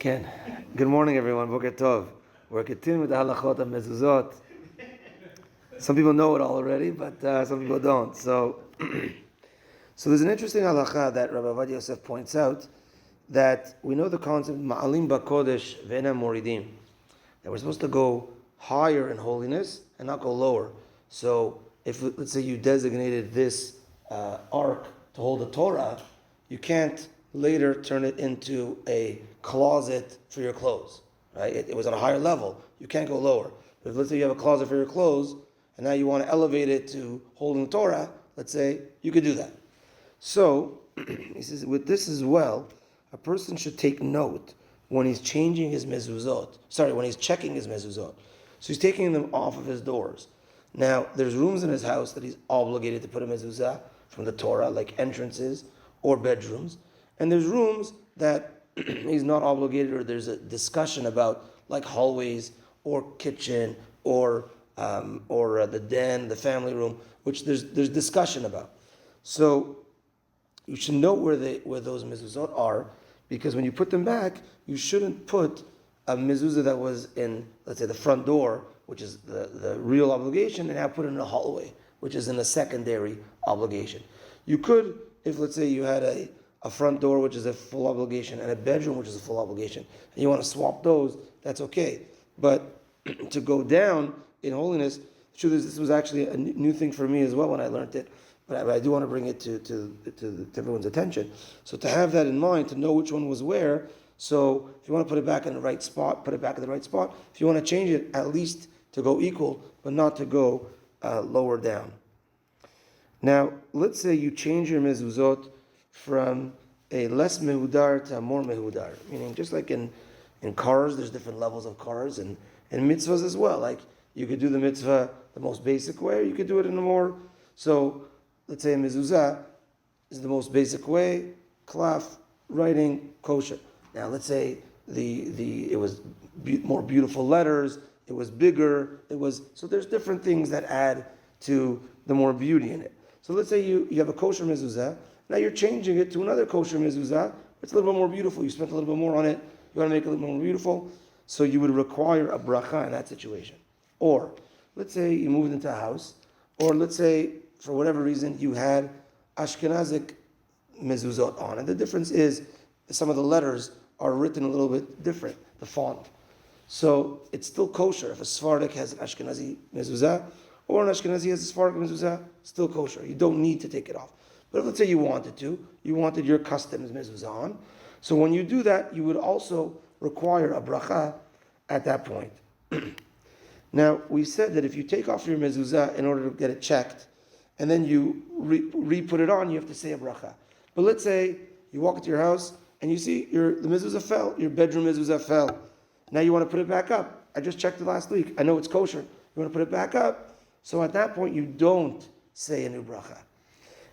Ken, good morning everyone, Boker Tov. We're continuing with the Halachot of Mezuzot. Some people know it all already, but some people don't. So there's an interesting halacha that Rabbi Avad Yosef points out, that we know the concept Ma'alim Bakodesh Vena Moridim, that we're supposed to go higher in holiness and not go lower. So if, let's say, you designated this ark to hold the Torah, you can't later turn it into a closet for your clothes, right? It was on a higher level. You can't go lower. But if, let's say, you have a closet for your clothes, and now you want to elevate it to holding the Torah, let's say, you could do that. So, he says, with this as well, a person should take note when he's changing his mezuzot. When he's checking his mezuzot. So he's taking them off of his doors. Now, there's rooms in his house that he's obligated to put a mezuzah from the Torah, like entrances or bedrooms. And there's rooms that he's not obligated, or there's a discussion about, like hallways or kitchen or the den, the family room, which there's discussion about. So you should know where those mezuzot are, because when you put them back, you shouldn't put a mezuzah that was in, let's say, the front door, which is the real obligation, and now put it in a hallway, which is in a secondary obligation. You could, if, let's say, you had a front door, which is a full obligation, and a bedroom, which is a full obligation, and you want to swap those, that's okay. But to go down in holiness, the truth is, this was actually a new thing for me as well when I learned it, but I do want to bring it to everyone's attention. So to have that in mind, to know which one was where, so if you want to put it back in the right spot, put it back in the right spot. If you want to change it, at least to go equal, but not to go lower down. Now, let's say you change your mezuzot from a less mehudar to a more mehudar. Meaning, just like in cars, there's different levels of cars, and mitzvahs as well. Like, you could do the mitzvah the most basic way, or you could do it in a more... So, let's say a mezuzah is the most basic way, klaf, writing, kosher. Now, let's say it was more beautiful letters, it was bigger, so there's different things that add to the more beauty in it. So let's say you have a kosher mezuzah. Now you're changing it to another kosher mezuzah. It's a little bit more beautiful. You spent a little bit more on it. You want to make it a little more beautiful. So you would require a bracha in that situation. Or let's say you moved into a house. Or let's say, for whatever reason, you had Ashkenazic mezuzot on. And the difference is some of the letters are written a little bit different, the font. So it's still kosher if a Sephardic has an Ashkenazi mezuzah, or an Ashkenazi has a Sephardic mezuzah, still kosher. You don't need to take it off. But if, let's say, you wanted your custom mezuzah on, so when you do that, you would also require a bracha at that point. Now, we said that if you take off your mezuzah in order to get it checked, and then you re-put it on, you have to say a bracha. But let's say you walk into your house and you see the mezuzah fell, your bedroom mezuzah fell. Now you want to put it back up. I just checked it last week. I know it's kosher. You want to put it back up. So at that point, you don't say a new bracha.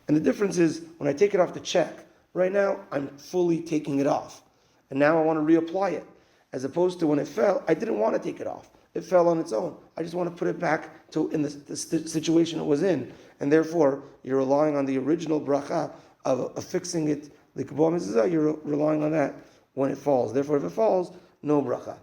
And the difference is, when I take it off to check, right now, I'm fully taking it off. And now I want to reapply it. As opposed to when it fell, I didn't want to take it off. It fell on its own. I just want to put it back in the situation it was in. And therefore, you're relying on the original bracha of fixing it. You're relying on that when it falls. Therefore, if it falls, no bracha.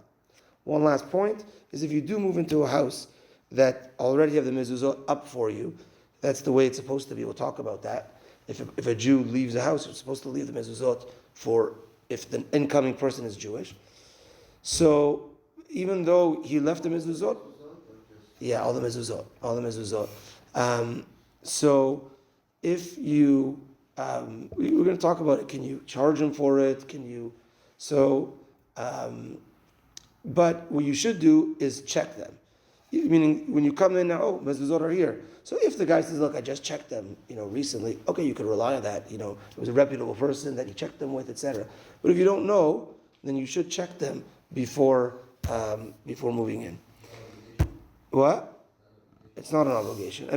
One last point is, if you do move into a house that already have the mezuzot up for you, that's the way it's supposed to be. We'll talk about that. If a Jew leaves a house, it's supposed to leave the mezuzot for if the incoming person is Jewish. So even though he left the mezuzot, all the mezuzot. So if you, we're going to talk about it. Can you charge him for it? But what you should do is check them. Meaning, when you come in now, mezuzot are here. So if the guy says, look, I just checked them, recently, okay, you could rely on that. It was a reputable person that he checked them with, etc. But if you don't know, then you should check them before moving in. What? It's not an obligation.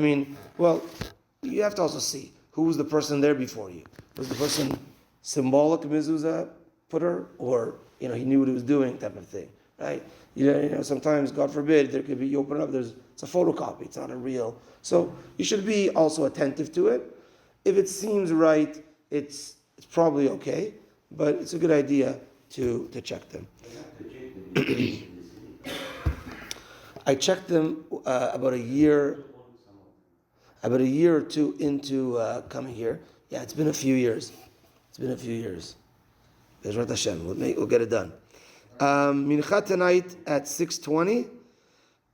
You have to also see who was the person there before you. Was the person symbolic mezuzah putter, or he knew what he was doing, type of thing, right? Sometimes, God forbid, there could be, you open it up, it's a photocopy, it's not a real. So you should be also attentive to it. If it seems right, it's probably okay, but it's a good idea to check them. I checked them about a year or two into coming here. Yeah, it's been a few years. Bezrat Hashem, we'll get it done. Mincha tonight at 6:20.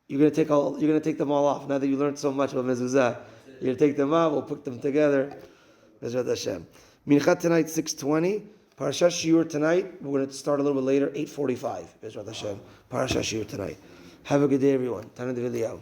You're gonna take them all off. Now that you learned so much about Mezuzah, you're gonna take them off. We'll put them together. Bezrat Hashem. Mincha tonight 6:20. Parashat Shiur tonight. We're gonna start a little bit later, 8:45. Bezrat Hashem. Parashat Shiur tonight. Have a good day, everyone. Tana Deviliyahu.